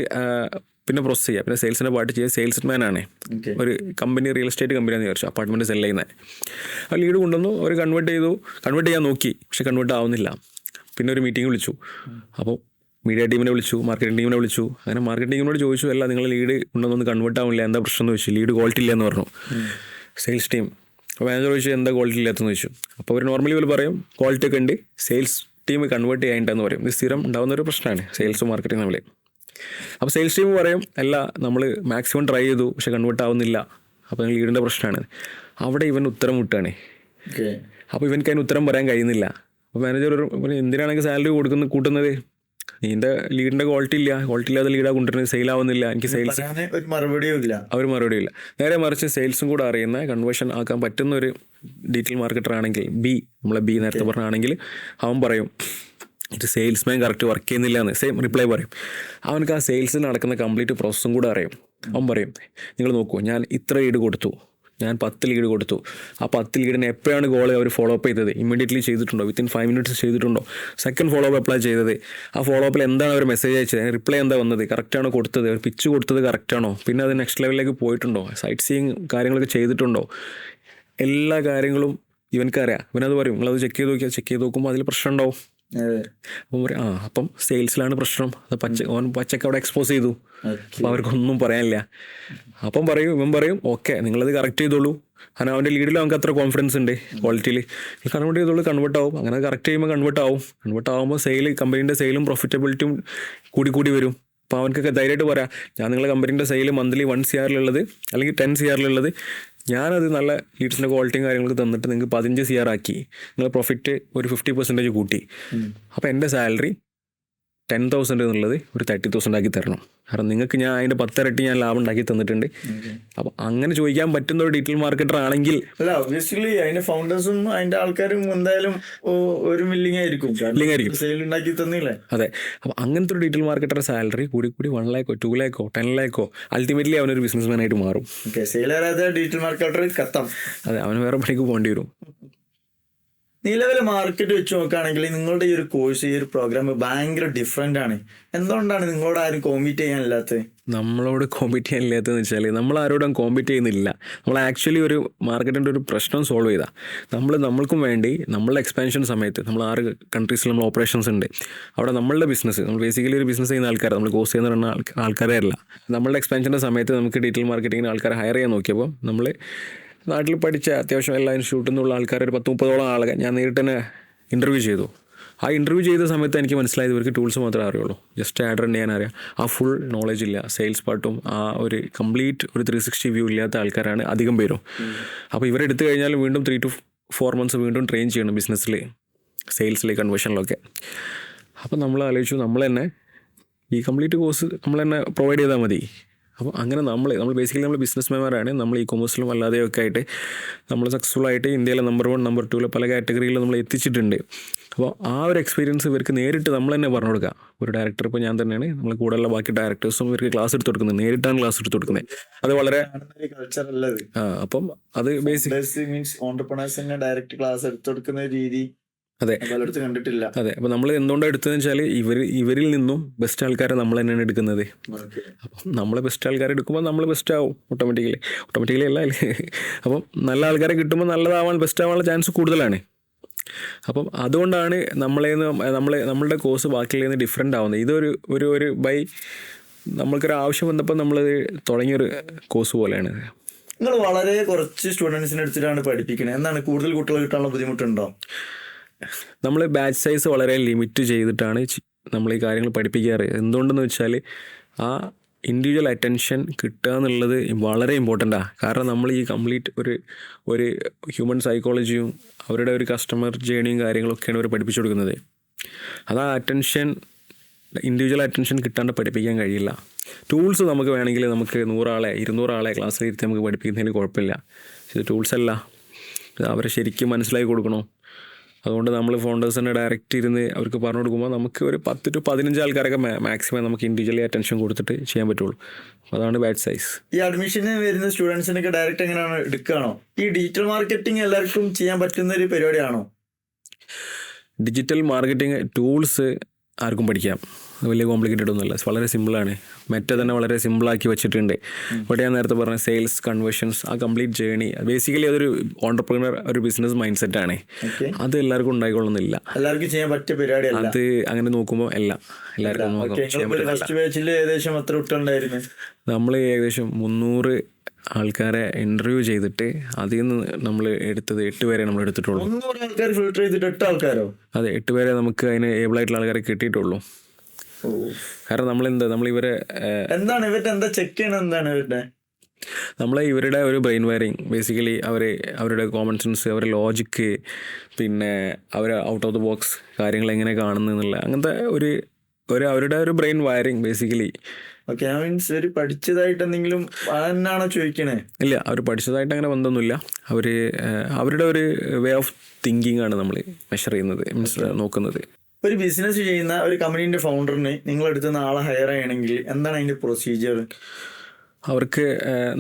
പിന്നെ പ്രോസസ് ചെയ്യുക, പിന്നെ സെയിൽസിൻ്റെ പാർട്ട് ചെയ്യുക. സെയിൽസ്മാൻ ആണ്. ഒരു കമ്പനി, റിയൽ എസ്റ്റേറ്റ് കമ്പനിയാണെന്ന് വിചാരിച്ചു, അപ്പാർട്ട്മെൻറ്റ് സെല് ചെയ്യുന്നത്. ആ ലീഡ് കൊണ്ടുവന്നു, അവർ കൺവേർട്ട് ചെയ്യാൻ നോക്കി, പക്ഷെ കൺവേർട്ട് ആവുന്നില്ല. പിന്നെ ഒരു മീറ്റിംഗ് വിളിച്ചു. അപ്പോൾ മീഡിയ ടീമിനെ വിളിച്ചു, മാർക്കറ്റിംഗ് ടീമിനെ വിളിച്ചു. അങ്ങനെ മാർക്കറ്റിംഗ് ടീമിനോട് ചോദിച്ചു, അല്ല നിങ്ങൾ ലീഡ് കൊണ്ടുവന്നൊന്ന് കൺവേർട്ട് ആവില്ല, എന്താ പ്രശ്നം എന്ന് ചോദിച്ചു. ലീഡ് ക്വാളിറ്റി ഇല്ല എന്ന് പറഞ്ഞു സെയിൽസ് ടീം. അപ്പോൾ മാനേജർ ചോദിച്ചു എന്താ ക്വാളിറ്റി ഇല്ലാത്തതെന്ന് ചോദിച്ചു. അപ്പോൾ അവർ നോർമലി ഇവർ പറയും ക്വാളിറ്റി ഒക്കെ ഉണ്ട്, സെയിൽസ് ടീം കൺവേർട്ട് ചെയ്യാനുണ്ടെന്ന് പറയും. ഇത് സ്ഥിരം ഉണ്ടാകുന്നൊരു പ്രശ്നമാണ് സെയിൽസും മാർക്കറ്റിംഗ് തമ്മിൽ. അപ്പോൾ സെയിൽസ് ടീം പറയും അല്ല നമ്മൾ മാക്സിമം ട്രൈ ചെയ്തു, പക്ഷെ കൺവേർട്ട് ആവുന്നില്ല, അപ്പോൾ നിങ്ങൾ ലീഡിൻ്റെ പ്രശ്നമാണ്. അവിടെ ഇവൻ ഉത്തരം മുട്ടാണ്. അപ്പോൾ ഇവൻക്ക് അതിന് ഉത്തരം പറയാൻ കഴിയുന്നില്ല. അപ്പോൾ മാനേജർ എന്തിനാണെങ്കിൽ സാലറി കൂട്ടുന്നത്, നിൻ്റെ ലീഡിൻ്റെ ക്വാളിറ്റി ഇല്ലാതെ ലീഡാണ് കൊണ്ടുവരുന്നത്, സെയിൽ ആവുന്നില്ല, എനിക്ക് സെയിൽസ് ഒരു മറുപടിയും ഇല്ല. നേരെ മറിച്ച് സെയിൽസും കൂടെ അറിയുന്ന, കൺവേർഷൻ ആക്കാൻ പറ്റുന്ന ഒരു ഡിജിറ്റൽ മാർക്കറ്റർ ആണെങ്കിൽ, നമ്മളെ ബി നേരത്തെ പറഞ്ഞാണെങ്കിൽ, അവൻ പറയും ഇത് സെയിൽസ്മാൻ കറക്റ്റ് വർക്ക് ചെയ്യുന്നില്ല എന്ന് സെയിം റിപ്ലൈ പറയും. അവനക്ക് ആ സെയിൽസിൽ നടക്കുന്ന കംപ്ലീറ്റ് പ്രോസസ്സും കൂടെ അറിയും. അവൻ പറയും നിങ്ങൾ നോക്കൂ, ഞാൻ ഇത്ര ലീഡ് കൊടുത്തു, ഞാൻ 10 ലീഡ് കൊടുത്തു, ആ 10 ലീഡിന് എപ്പോഴാണ് ഗോൾ അവർ ഫോളോ അപ്പ് ചെയ്തത്, ഇമ്മീഡിയറ്റ്ലി ചെയ്തിട്ടുണ്ടോ, വിത്തിൻ 5 minutes ചെയ്തിട്ടുണ്ടോ, സെക്കൻഡ് ഫോളോ അപ്പ് അപ്ലൈ ചെയ്തത്, ആ ഫോളോ അപ്പിൽ എന്താണ് അവർ മെസ്സേജ് അയച്ചത്, റിപ്ലൈ എന്താ വന്നത്, കറക്റ്റാണോ കൊടുത്തത്, അവർ പിച്ച് കൊടുത്തത് കറക്റ്റാണോ, പിന്നെ അത് നെക്സ്റ്റ് ലെവലിലേക്ക് പോയിട്ടുണ്ടോ, സൈറ്റ് സീയിങ് കാര്യങ്ങളൊക്കെ ചെയ്തിട്ടുണ്ടോ, എല്ലാ കാര്യങ്ങളും ഇവനക്കറിയാം. ഇവനത് പറയും നിങ്ങളത് ചെക്ക് ചെയ്ത് നോക്കുമ്പോൾ അതിൽ പ്രശ്നം ഉണ്ടാവും. അപ്പം പറയും അപ്പം സെയിൽസിലാണ് പ്രശ്നം, അത് പച്ചക്ക് അവിടെ എക്സ്പോസ് ചെയ്തു, അപ്പം അവർക്കൊന്നും പറയാനില്ല. അപ്പം ഇവൻ പറയും ഓക്കെ നിങ്ങളത് കറക്റ്റ് ചെയ്തോളൂ, കാരണം അവൻ്റെ ലീഡിൽ അവർക്ക് അത്ര കോൺഫിഡൻസ് ഉണ്ട് ക്വാളിറ്റിയിൽ, കൺവേർട്ട് ചെയ്തോളൂ, കൺവേർട്ട് ആവും. അങ്ങനെ കറക്റ്റ് ചെയ്യുമ്പോൾ കൺവേർട്ട് ആവുമ്പോൾ കമ്പനീൻ്റെ സെയിലും പ്രോഫിറ്റബിലിറ്റിയും കൂടി വരും. അപ്പോൾ അവനക്കൊക്കെ ധൈര്യമായിട്ട് പറയാം ഞാൻ നിങ്ങളുടെ കമ്പനീൻ്റെ സെയിൽ മന്ത്ലി 1 CR അല്ലെങ്കിൽ 10 CR ഞാനത് നല്ല ലീഡ്സിൻ്റെ ക്വാളിറ്റിയും കാര്യങ്ങളൊക്കെ തന്നിട്ട് നിങ്ങൾക്ക് 15 CR ആക്കി, നിങ്ങൾ പ്രോഫിറ്റ് ഒരു 50% കൂട്ടി. അപ്പോൾ എൻ്റെ സാലറി 10,000 എന്നുള്ളത് ഒരു 30,000 ആക്കി തരണം, കാരണം നിങ്ങൾക്ക് ഞാൻ അതിൻ്റെ 10 ഇരട്ടി ഞാൻ ലാഭം ഉണ്ടാക്കി തന്നിട്ടുണ്ട്. അപ്പോൾ അങ്ങനെ ചോദിക്കാൻ പറ്റുന്ന ഒരു ഡിജിറ്റൽ മാർക്കറ്റർ ആണെങ്കിൽ അല്ല ഒബ്വിയസ്ലി അതിന്റെ ഫൗണ്ടേഴ്സും അതിന്റെ ആൾക്കാരും എന്തായാലും ഒരു മില്ലിംഗ് ആയിരിക്കും സെയിൽ ഉണ്ടാക്കി തന്നില്ലേ. അതെ, അപ്പോൾ അങ്ങനത്തെ ഒരു ഡിജിറ്റൽ മാർക്കറ്റർ സാലറി കൂടി 1 lakh 2 lakh 10 lakh അൾട്ടിമേറ്റ്ലി അവനൊരു ബിസിനസ്മാൻ ആയിട്ട് മാറും. സെയിൽ അറിയാത്ത ഡിജിറ്റൽ മാർക്കറ്റർ കത്തം. അതെ, അവന് വേറെ പണിക്ക് പോകേണ്ടി വരും. നിലവിലെ മാർക്കറ്റ് വെച്ച് നോക്കുകയാണെങ്കിൽ നിങ്ങളുടെ ഈ ഒരു കോഴ്സ്, ഈ ഒരു പ്രോഗ്രാം ഭയങ്കര ഡിഫറെൻ്റ് ആണ്. എന്തുകൊണ്ടാണ് നിങ്ങളോട് ആരും കോമ്പീറ്റ് ചെയ്യാനില്ലാത്തത്? നമ്മളോട് കോമ്പീറ്റ് ചെയ്യാനില്ലാത്തതെന്ന് വെച്ചാൽ നമ്മൾ ആരോടും കോമ്പീറ്റ് ചെയ്യുന്നില്ല. നമ്മൾ ആക്ച്വലി ഒരു മാർക്കറ്റിൻ്റെ ഒരു പ്രശ്നം സോൾവ് ചെയ്താൽ നമ്മൾക്കും വേണ്ടി നമ്മളുടെ എക്സ്പാൻഷൻ സമയത്ത് നമ്മൾ 6 കൺട്രീസിൽ നമ്മൾ ഓപ്പറേഷൻസ് ഉണ്ട്. അവിടെ നമ്മളുടെ ബിസിനസ്, നമ്മൾ ബേസിക്കലി ഒരു ബിസിനസ് ചെയ്യുന്ന ആൾക്കാർ, നമ്മൾ കോഴ്സ് ചെയ്യുന്ന ആൾക്കാരെ അല്ല. നമ്മളുടെ എക്സ്പാൻഷൻ്റെ സമയത്ത് നമുക്ക് ഡിജിറ്റൽ മാർക്കറ്റിങ്ങിന് ആൾക്കാരെ ഹയർ ചെയ്യാൻ നോക്കിയപ്പോൾ നമ്മൾ നാട്ടിൽ പഠിച്ച അത്യാവശ്യം എല്ലാ ഇൻസ്റ്റിറ്റ്യൂട്ടിൽ നിന്നുള്ള ആൾക്കാർ ഒരു 10-30ഓളം ആളുകൾ ഞാൻ നേരിട്ട് തന്നെ ഇൻ്റർവ്യൂ ചെയ്തു. ആ ഇൻ്റർവ്യൂ ചെയ്ത സമയത്ത് എനിക്ക് മനസ്സിലായത് ഇവർക്ക് ടൂൾസ് മാത്രമേ അറിയുള്ളൂ, ജസ്റ്റ് ആഡ് റൺ ചെയ്യാൻ അറിയാം. ആ ഫുൾ നോളജ് ഇല്ല, സെയിൽസ് പാർട്ടും ആ ഒരു കംപ്ലീറ്റ് ഒരു 360 വ്യൂ ഇല്ലാത്ത ആൾക്കാരാണ് അധികം പേരും. അപ്പോൾ ഇവരെടുത്തു കഴിഞ്ഞാൽ വീണ്ടും 3 to 4 months വീണ്ടും ട്രെയിൻ ചെയ്യണം ബിസിനസ്സിൽ, സെയിൽസിൽ, കൺവേർഷനിലൊക്കെ. അപ്പോൾ നമ്മൾ ആലോചിച്ചു നമ്മൾ തന്നെ ഈ കംപ്ലീറ്റ് കോഴ്സ് നമ്മൾ തന്നെ പ്രൊവൈഡ് ചെയ്താൽ മതി. അപ്പോൾ അങ്ങനെ നമ്മൾ ബേസിക്കലി നമ്മൾ ബിസിനസ് മാൻമാരാണ്. നമ്മൾ ഈ കൊമേഴ്സിലും അല്ലാതെയൊക്കെ ആയിട്ട് നമ്മൾ സക്സസ്ഫുൾ ആയിട്ട് ഇന്ത്യയിലെ നമ്പർ 1 നമ്പർ 2 പല കാറ്റഗറിയിൽ നമ്മൾ എത്തിച്ചിട്ടുണ്ട്. അപ്പോൾ ആ ഒരു എക്സ്പീരിയൻസ് ഇവർക്ക് നേരിട്ട് നമ്മൾ തന്നെ പറഞ്ഞു കൊടുക്കുക. ഒരു ഡയറക്ടർ ഇപ്പോൾ ഞാൻ തന്നെയാണ്, നമ്മൾ കൂടെയുള്ള ബാക്കി ഡയറക്ടേഴ്സും ഇവർക്ക് ക്ലാസ് എടുത്ത് കൊടുക്കുന്നത്, നേരിട്ടാണ് ക്ലാസ് എടുത്ത് കൊടുക്കുന്നത്. അത് വളരെ കൾച്ചർ അല്ലത്. അപ്പം അത് ബേസിക് മീൻസ് ഓണ്ടർപ്രണേഴ്സിന് ഡയറക്റ്റ് ക്ലാസ് എടുത്തു കൊടുക്കുന്ന രീതി അതെ പലയിടത്തും കണ്ടിട്ടില്ല. അതെ. അപ്പോൾ നമ്മൾ എന്തുകൊണ്ടാണ് എടുത്തതെന്ന് വെച്ചാൽ ഇവരിൽ നിന്നും ബെസ്റ്റ് ആൾക്കാരെ നമ്മൾ തന്നെയാണ് എടുക്കുന്നത്. അപ്പം നമ്മൾ ബെസ്റ്റ് ആൾക്കാരെ എടുക്കുമ്പോൾ നമ്മൾ ബെസ്റ്റ് ആവും ഓട്ടോമാറ്റിക്കലി അല്ല. അപ്പം നല്ല ആൾക്കാരെ കിട്ടുമ്പോൾ നല്ലതാവാൻ ബെസ്റ്റ് ആവാനുള്ള ചാൻസ് കൂടുതലാണ്. അപ്പം അതുകൊണ്ടാണ് നമ്മളുടെ കോഴ്സ് ബാക്കിയിൽ നിന്ന് ഡിഫറെൻ്റ് ആവുന്നത്. ഇതൊരു ഒരു ബൈ നമ്മൾക്കൊരു ആവശ്യം വന്നപ്പോൾ നമ്മളത് തുടങ്ങിയൊരു കോഴ്സ് പോലെയാണ്. നിങ്ങൾ വളരെ കുറച്ച് സ്റ്റുഡൻസിനെ എടുത്തിട്ടാണ് പഠിപ്പിക്കുന്നത്, എന്താണ് കൂടുതൽ കുട്ടികൾ കിട്ടാനുള്ള ബുദ്ധിമുട്ടുണ്ടോ? നമ്മൾ ബാച്ച് സൈസ് വളരെ ലിമിറ്റ് ചെയ്തിട്ടാണ് നമ്മൾ ഈ കാര്യങ്ങൾ പഠിപ്പിക്കാറ്. എന്തുകൊണ്ടെന്ന് വെച്ചാൽ ആ ഇൻഡിവിജ്വൽ അറ്റൻഷൻ കിട്ടുക എന്നുള്ളത് വളരെ ഇമ്പോർട്ടൻ്റാണ്. കാരണം നമ്മൾ ഈ കംപ്ലീറ്റ് ഒരു ഹ്യൂമൻ സൈക്കോളജിയും അവരുടെ ഒരു കസ്റ്റമർ ജേണിയും കാര്യങ്ങളൊക്കെയാണ് അവർ പഠിപ്പിച്ചു കൊടുക്കുന്നത്. അത് ആ അറ്റൻഷൻ, ഇൻഡിവിജ്വൽ അറ്റൻഷൻ കിട്ടാണ്ട് പഠിപ്പിക്കാൻ കഴിയില്ല. ടൂൾസ് നമുക്ക് വേണമെങ്കിൽ നമുക്ക് 100 ആളെ 200 ആളെ ക്ലാസ്സിൽ ഇരുത്തി നമുക്ക് പഠിപ്പിക്കുന്നതിന് കുഴപ്പമില്ല. ഇത് ടൂൾസ് അല്ല, അവരെ ശരിക്കും മനസ്സിലാക്കി കൊടുക്കണോ. അതുകൊണ്ട് നമ്മൾ ഫൗണ്ടേഴ്സിനെ ഡയറക്റ്റ് ഇരുന്ന് അവർക്ക് പറഞ്ഞു കൊടുക്കുമ്പോൾ നമുക്ക് ഒരു 10 to 15 ആൾക്കാരൊക്കെ മാക്സിമം നമുക്ക് ഇൻഡിവിജ്വലി അറ്റൻഷൻ കൊടുത്തിട്ട് ചെയ്യാൻ പറ്റുള്ളൂ. അതാണ് ബാച്ച് സൈസ്. ഈ അഡ്മിഷന് വരുന്ന സ്റ്റുഡൻസിനൊക്കെ ഡയറക്റ്റ് എങ്ങനെയാണ് എടുക്കുകയാണോ? ഈ ഡിജിറ്റൽ മാർക്കറ്റിംഗ് എല്ലാവർക്കും ചെയ്യാൻ പറ്റുന്ന ഒരു പരിപാടിയാണോ? ഡിജിറ്റൽ മാർക്കറ്റിംഗ് ടൂൾസ് ആർക്കും പഠിക്കാം, വലിയ കോംപ്ലിക്കേറ്റഡ് ഒന്നുമല്ല, വളരെ സിമ്പിളാണ്. മെറ്റ തന്നെ വളരെ സിമ്പിളാക്കി വെച്ചിട്ടുണ്ട്. ബട്ട് ഞാൻ നേരത്തെ പറഞ്ഞ സെയിൽസ്, കൺവേർഷൻസ്, ആ കംപ്ലീറ്റ് ജേണി ബേസിക്കലി അതൊരു ഓണ്ടർപ്രണർ ഒരു ബിസിനസ് മൈൻഡ് സെറ്റാണ്. അത് എല്ലാവർക്കും ഉണ്ടായിക്കൊള്ളുന്നില്ല, എല്ലാവർക്കും ചെയ്യാൻ പറ്റിയ പരിപാടിയല്ല. അത് അങ്ങനെ നോക്കുമ്പോൾ എല്ലാവർക്കും ചെയ്യാൻ പറ്റില്ല. ഏകദേശം എത്ര കുട്ടികളുണ്ടായിരുന്നു? നമ്മൾ ഏകദേശം 300 ആൾക്കാരെ ഇൻ്റർവ്യൂ ചെയ്തിട്ട് അതിൽ നിന്ന് നമ്മൾ എടുത്തത് 8 പേരെ നമ്മൾ എടുത്തിട്ടുള്ളൂ. 300 ആൾക്കാർ ഫിൽട്ടർ ചെയ്തിട്ട് 8 ആൾക്കാരോ? അതെ, 8 പേരെ നമുക്ക് അതിന് ഏബിൾ ആയിട്ടുള്ള ആൾക്കാരെ കിട്ടിയിട്ടുള്ളൂ. കാരണം നമ്മളിവരെ എന്താണ് ഇവരുടെ എന്താ ചെക്ക് ചെയ്യണം, എന്താണ് ഇവരുടെ ഒരു ബ്രെയിൻ വയറിങ്, ബേസിക്കലി അവരുടെ കോമൺ സെൻസ്, അവരുടെ ലോജിക്ക്, പിന്നെ അവർ ഔട്ട് ഓഫ് ദ ബോക്സ് കാര്യങ്ങൾ എങ്ങനെ കാണുന്നു എന്നുള്ള അങ്ങനത്തെ അവരുടെ ഒരു brain wiring basically. Okay, means ഒരു പഠിച്ചതായിട്ട് എന്തെങ്കിലും എന്നാണോ ചോദിക്കണേ? ഇല്ല, അവർ പഠിച്ചതായിട്ട് അങ്ങനെ ബന്ധമൊന്നുമില്ല. അവരുടെ ഒരു വേ ഓഫ് തിങ്കിങ് ആണ് നമ്മൾ മെഷർ ചെയ്യുന്നത്, മീൻസ് നോക്കുന്നത്. ഒരു ബിസിനസ് ചെയ്യുന്ന ഒരു കമ്പനീൻ്റെ ഫൗണ്ടറിന് നിങ്ങളെടുത്ത് നാളെ ഹയർ ചെയ്യണമെങ്കിൽ എന്താണ് അതിൻ്റെ പ്രൊസീജിയർ? അവർക്ക്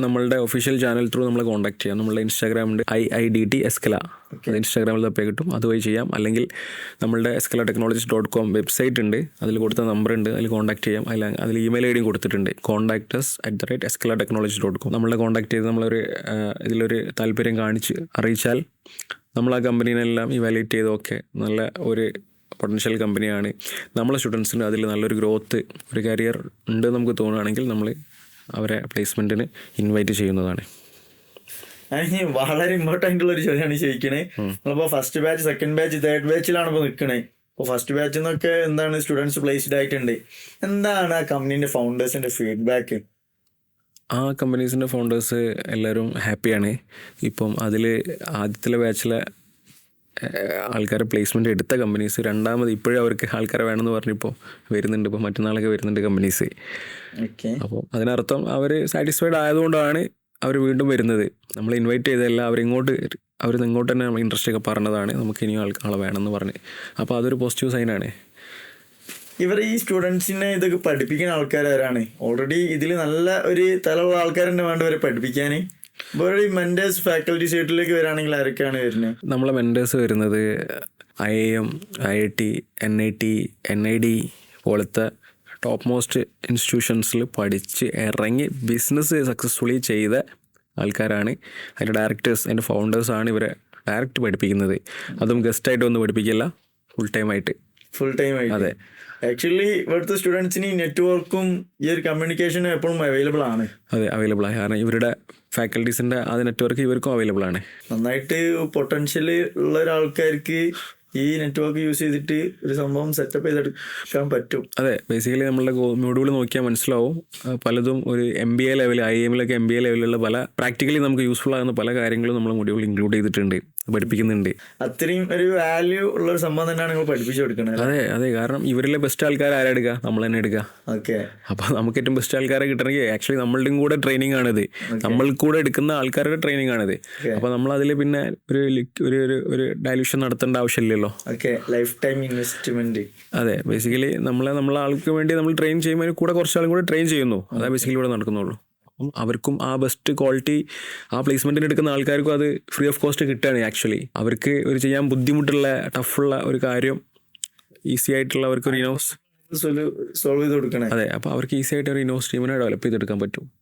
നമ്മളുടെ ഒഫീഷ്യൽ ചാനൽ ത്രൂ നമ്മളെ കോൺടാക്ട് ചെയ്യാം. നമ്മളുടെ ഇൻസ്റ്റാഗ്രാമുണ്ട് IIDT എസ്കല, അത് ഇൻസ്റ്റാഗ്രാമിൽ തപ്പേ കിട്ടും, അതുവഴി ചെയ്യാം. അല്ലെങ്കിൽ നമ്മളുടെ escalatechnologies.com വെബ്സൈറ്റ് ഉണ്ട്, അതിൽ കൊടുത്ത നമ്പർ ഉണ്ട്, അതിൽ കോൺടാക്ട് ചെയ്യാം. അതിൽ ഇമെയിൽ ഐ ഡിയും കൊടുത്തിട്ടുണ്ട്, contactus@escalatechnologies.com. നമ്മളെ കോൺടാക്ട് ചെയ്ത് ഇതിലൊരു താല്പര്യം കാണിച്ച് അറിയിച്ചാൽ നമ്മൾ ആ കമ്പനീനെല്ലാം ഇവാലുവേറ്റ് ചെയ്ത് ഓക്കെ നല്ല ഒരു പൊട്ടൻഷ്യൽ കമ്പനിയാണ്, നമ്മളെ സ്റ്റുഡൻസിന് അതിൽ നല്ലൊരു ഗ്രോത്ത്, ഒരു കരിയർ ഉണ്ട് നമുക്ക് തോന്നുകയാണെങ്കിൽ നമ്മൾ അവരെ പ്ലേസ്മെൻറ്റിന് ഇൻവൈറ്റ് ചെയ്യുന്നതാണ്. വളരെ ഇമ്പോർട്ടൻ്റ് ഉള്ള ഒരു ചോദ്യമാണ് ചോദിക്കണേ. നമ്മളിപ്പോൾ first batch, second batch, third ബാച്ചിലാണ് ഇപ്പോൾ നിൽക്കണേ. ഇപ്പോൾ ഫസ്റ്റ് ബാച്ചിൽ നിന്നൊക്കെ എന്താണ് സ്റ്റുഡൻസ് പ്ലേസ്ഡ് ആയിട്ടുണ്ട്, എന്താണ് ആ കമ്പനീൻ്റെ ഫൗണ്ടേഴ്സിൻ്റെ ഫീഡ്ബാക്ക്? ആ കമ്പനീസിൻ്റെ ഫൗണ്ടേഴ്സ് എല്ലാവരും ഹാപ്പിയാണ്. ഇപ്പം അതിൽ ആദ്യത്തെ ബാച്ചിലെ ആൾക്കാരെ പ്ലേസ്മെൻറ്റ് എടുത്ത കമ്പനീസ് രണ്ടാമത് ഇപ്പോഴും അവർക്ക് ആൾക്കാരെ വേണമെന്ന് പറഞ്ഞിപ്പോൾ വരുന്നുണ്ട്. ഇപ്പോൾ മറ്റന്നാളൊക്കെ വരുന്നുണ്ട് കമ്പനീസ്. അപ്പോൾ അതിനർത്ഥം അവർ സാറ്റിസ്ഫൈഡ് ആയതുകൊണ്ടാണ് അവർ വീണ്ടും വരുന്നത്. നമ്മൾ ഇൻവൈറ്റ് ചെയ്തതല്ല, അവർ ഇങ്ങോട്ട് തന്നെ ഇൻട്രസ്റ്റ് ഒക്കെ പറഞ്ഞതാണ്, നമുക്ക് ഇനിയും ആളെ വേണമെന്ന് പറഞ്ഞ്. അപ്പോൾ അതൊരു പോസിറ്റീവ് സൈനാണ്. ഇവർ ഈ സ്റ്റുഡൻസിനെ ഇതൊക്കെ പഠിപ്പിക്കുന്ന ആൾക്കാരാണ്, ഓൾറെഡി ഇതിൽ നല്ല ഒരു തലമുള്ള ആൾക്കാർ തന്നെ വേണ്ടവരെ പഠിപ്പിക്കാൻ. വേറെ മെൻറ്റേഴ്സ് ഫാക്കൽറ്റി സൈറ്റിലേക്ക് വരികയാണെങ്കിൽ ആരൊക്കെയാണ് വരുന്നത്? നമ്മളെ മെൻറ്റേഴ്സ് വരുന്നത് IIM, IIT, NIT, NID പോലത്തെ ടോപ്പ് മോസ്റ്റ് ഇൻസ്റ്റിറ്റ്യൂഷൻസിൽ പഠിച്ച് ഇറങ്ങി ബിസിനസ് സക്സസ്ഫുള്ളി ചെയ്ത ആൾക്കാരാണ്. അതിൻ്റെ ഡയറക്ടേഴ്സ്, അതിൻ്റെ ഫൗണ്ടേഴ്സാണ് ഇവരെ ഡയറക്റ്റ് പഠിപ്പിക്കുന്നത്. അതും ഗസ്റ്റായിട്ട് ഒന്നും പഠിപ്പിക്കില്ല, ഫുൾ ടൈം ആയിട്ട്. അതെ, ആക്ച്വലി ഇവിടുത്തെ സ്റ്റുഡൻസിന് ഈ നെറ്റ്വർക്കും ഈ ഒരു കമ്മ്യൂണിക്കേഷനും എപ്പോഴും അവൈലബിൾ ആണ്. അതെ, അവൈലബിൾ ആണ്. കാരണം ഇവരുടെ ഫാക്കൽറ്റീസിൻ്റെ ആ നെറ്റ്വർക്ക് ഇവർക്കും അവൈലബിൾ ആണ്. നന്നായിട്ട് പൊട്ടൻഷ്യൽ ഉള്ള ഒരാൾക്കാർക്ക് ഈ നെറ്റ്വർക്ക് യൂസ് ചെയ്തിട്ട് ഒരു സംഭവം സെറ്റപ്പ് ചെയ്തെടുക്കാൻ പറ്റും. അതെ, ബേസിക്കലി നമ്മളുടെ മൊഡ്യൂൾ നോക്കിയാൽ മനസ്സിലാവും പലതും ഒരു MBA ലെവൽ, IIM-ലൊക്കെ MBA ലെവലിലുള്ള പല പ്രാക്ടിക്കലി നമുക്ക് യൂസ്ഫുൾ ആകുന്ന പല കാര്യങ്ങളും നമ്മൾ മൊഡ്യൂൾ ഇൻക്ലൂഡ് ചെയ്തിട്ടുണ്ട്, പഠിപ്പിക്കുന്നുണ്ട്. അത്രയും ഒരു വാല്യൂ ഉള്ള ഒരു സംഭവം തന്നെയാണ് നിങ്ങൾ പഠിപ്പിച്ചു കൊടുക്കുന്നത്. അതെ, കാരണം ഇവരിലെ ബെസ്റ്റ് ആൾക്കാർ ആരെടുക്കുക, നമ്മൾ തന്നെ എടുക്കുക. ഓക്കെ. അപ്പോൾ നമുക്ക് ഏറ്റവും ബെസ്റ്റ് ആൾക്കാരെ കിട്ടണമെങ്കിൽ ആക്ച്വലി നമ്മളുടെയും കൂടെ ട്രെയിനിങ് ആണിത്, നമ്മൾ കൂടെ എടുക്കുന്ന ആൾക്കാരുടെ ട്രെയിനിങ് ആണിത്. അപ്പോൾ നമ്മൾ അതിൽ പിന്നെ ഒരു ഡയലൂഷൻ നടത്തേണ്ട ആവശ്യമില്ലല്ലോ. Okay, life time investment. അതെ, ബേസിക്കലി നമ്മളെ ആൾക്ക് വേണ്ടി നമ്മൾ ട്രെയിൻ ചെയ്യുമ്പോൾ കൂടെ കുറച്ചാളും കൂടെ ട്രെയിൻ ചെയ്യുന്നു. അതാ ബേസിക്കലി ഇവിടെ നടക്കുന്നുള്ളൂ. അപ്പം അവർക്കും ആ ബെസ്റ്റ് ക്വാളിറ്റി ആ പ്ലേസ്മെൻറ്റിന് എടുക്കുന്ന ആൾക്കാർക്കും അത് ഫ്രീ ഓഫ് കോസ്റ്റ് കിട്ടുകയാണ്. ആക്ച്വലി അവർക്ക് ഒരു ചെയ്യാൻ ബുദ്ധിമുട്ടുള്ള ടഫുള്ള ഒരു കാര്യം ഈസി ആയിട്ടുള്ള അവർക്ക് ഒരു സോൾവ് ചെയ്ത് കൊടുക്കണേ. അതെ, അപ്പോൾ അവർക്ക് ഈസി ആയിട്ട് ഒരു ഇനോസ് ടീമിനെ ഡെവലപ്പ് ചെയ്തെടുക്കാൻ പറ്റും.